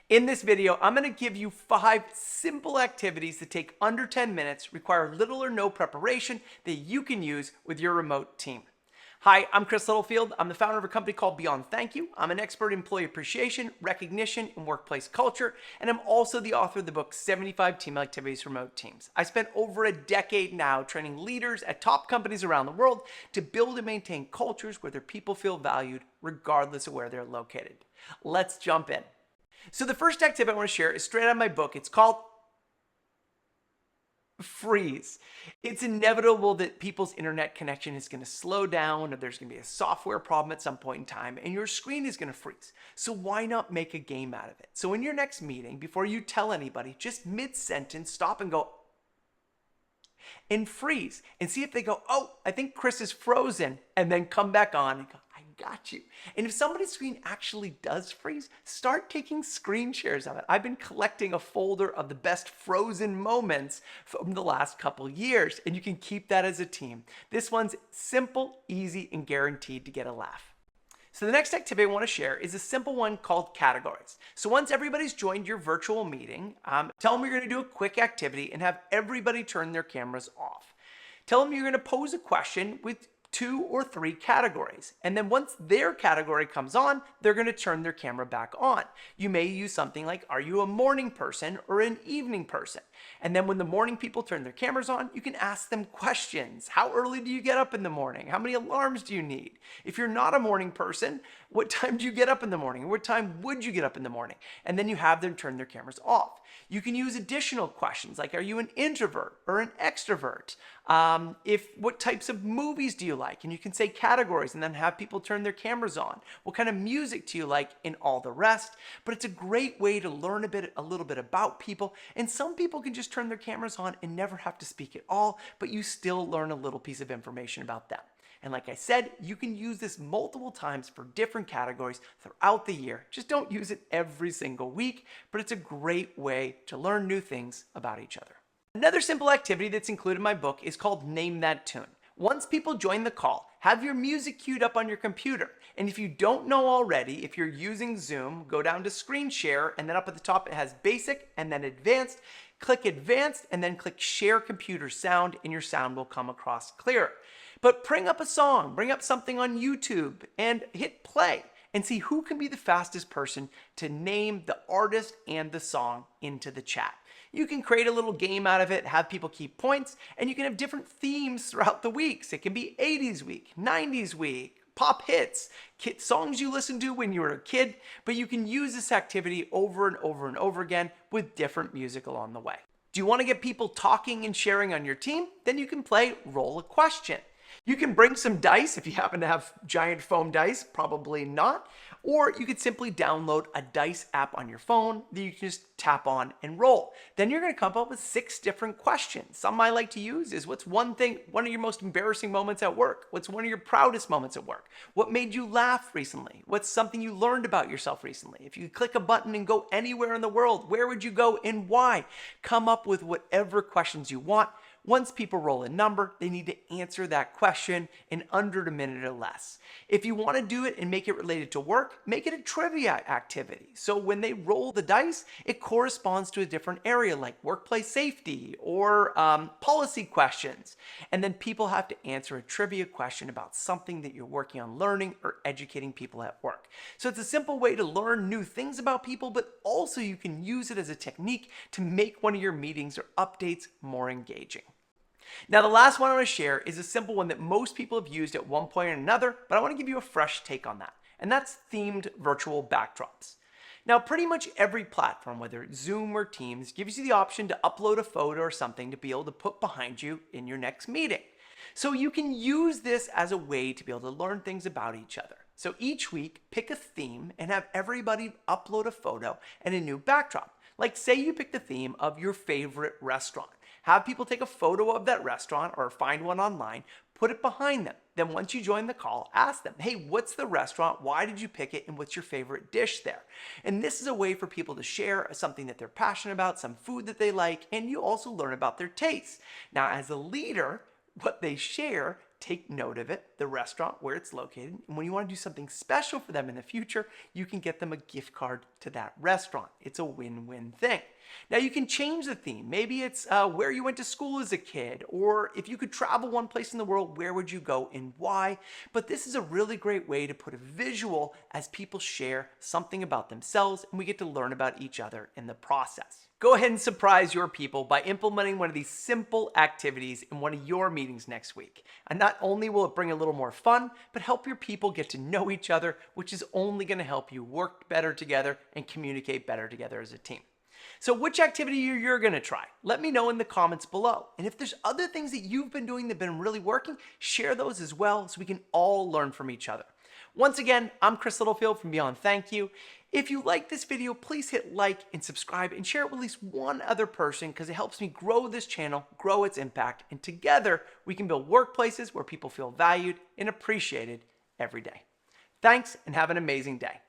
In this video, I'm going to give you 5 simple activities that take under 10 minutes, require little or no preparation that you can use with your remote team. Hi, I'm Chris Littlefield. I'm the founder of a company called Beyond Thank You. I'm an expert in employee appreciation, recognition, and workplace culture, and I'm also the author of the book 75 Team Activities for Remote Teams. I spent over a decade now training leaders at top companies around the world to build and maintain cultures where their people feel valued regardless of where they're located. Let's jump in. So the first activity I want to share is straight out of my book. It's called Freeze. It's inevitable that people's internet connection is going to slow down, or there's going to be a software problem at some point in time, and your screen is going to freeze. So why not make a game out of it? So in your next meeting, before you tell anybody, just mid-sentence, stop and go, and freeze, and see if they go, oh, I think Chris is frozen, and then come back on and go, I got you. And if somebody's screen actually does freeze, start taking screen shares of it. I've been collecting a folder of the best frozen moments from the last couple years, and you can keep that as a team. This one's simple, easy, and guaranteed to get a laugh. So the next activity I want to share is a simple one called categories. So once everybody's joined your virtual meeting, tell them you're going to do a quick activity and have everybody turn their cameras off. Tell them you're going to pose a question with 2 or 3 categories. And then once their category comes on, they're going to turn their camera back on. You may use something like, are you a morning person or an evening person? And then when the morning people turn their cameras on, you can ask them questions. How early do you get up in the morning? How many alarms do you need? If you're not a morning person, what time do you get up in the morning? What time would you get up in the morning? And then you have them turn their cameras off. You can use additional questions like, are you an introvert or an extrovert? What types of movies do you like? And you can say categories and then have people turn their cameras on. What kind of music do you like, and all the rest? But it's a great way to learn a little bit about people. And some people can just turn their cameras on and never have to speak at all, but you still learn a little piece of information about them. And like I said, you can use this multiple times for different categories throughout the year. Just don't use it every single week, but it's a great way to learn new things about each other. Another simple activity that's included in my book is called Name That Tune. Once people join the call, have your music queued up on your computer. And if you don't know already, if you're using Zoom, go down to Screen Share, and then up at the top it has Basic and then Advanced. Click Advanced and then click Share Computer Sound, and your sound will come across clearer. But bring up a song, bring up something on YouTube, and hit play and see who can be the fastest person to name the artist and the song into the chat. You can create a little game out of it, have people keep points, and you can have different themes throughout the weeks. It can be 80s week, 90s week, pop hits, songs you listened to when you were a kid, but you can use this activity over and over and over again with different music along the way. Do you want to get people talking and sharing on your team? Then you can play Roll a Question. You can bring some dice if you happen to have giant foam dice, probably not. Or you could simply download a dice app on your phone that you can just tap on and roll. Then you're going to come up with 6 different questions. Some I like to use is, what's one of your most embarrassing moments at work? What's one of your proudest moments at work? What made you laugh recently? What's something you learned about yourself recently? If you could click a button and go anywhere in the world, where would you go and why? Come up with whatever questions you want. Once people roll a number, they need to answer that question in under a minute or less. If you want to do it and make it related to work, make it a trivia activity. So when they roll the dice, it corresponds to a different area like workplace safety or policy questions. And then people have to answer a trivia question about something that you're working on learning or educating people at work. So it's a simple way to learn new things about people, but also you can use it as a technique to make one of your meetings or updates more engaging. Now, the last one I want to share is a simple one that most people have used at one point or another, but I want to give you a fresh take on that, and that's themed virtual backdrops. Now, pretty much every platform, whether it's Zoom or Teams, gives you the option to upload a photo or something to be able to put behind you in your next meeting. So you can use this as a way to be able to learn things about each other. So each week, pick a theme and have everybody upload a photo and a new backdrop. Like, say you pick the theme of your favorite restaurant. Have people take a photo of that restaurant or find one online, put it behind them. Then once you join the call, ask them, hey, what's the restaurant? Why did you pick it? And what's your favorite dish there? And this is a way for people to share something that they're passionate about, some food that they like, and you also learn about their tastes. Now, as a leader, what they share take note of it, the restaurant where it's located, and when you want to do something special for them in the future, you can get them a gift card to that restaurant. It's a win-win thing. Now you can change the theme. Maybe it's where you went to school as a kid, or if you could travel one place in the world, where would you go and why? But this is a really great way to put a visual as people share something about themselves, and we get to learn about each other in the process. Go ahead and surprise your people by implementing one of these simple activities in one of your meetings next week. And not only will it bring a little more fun, but help your people get to know each other, which is only going to help you work better together and communicate better together as a team. So which activity you're going to try? Let me know in the comments below. And if there's other things that you've been doing that have been really working, share those as well so we can all learn from each other. Once again, I'm Chris Littlefield from Beyond Thank You. If you like this video, please hit like and subscribe and share it with at least one other person because it helps me grow this channel, grow its impact, and together we can build workplaces where people feel valued and appreciated every day. Thanks and have an amazing day.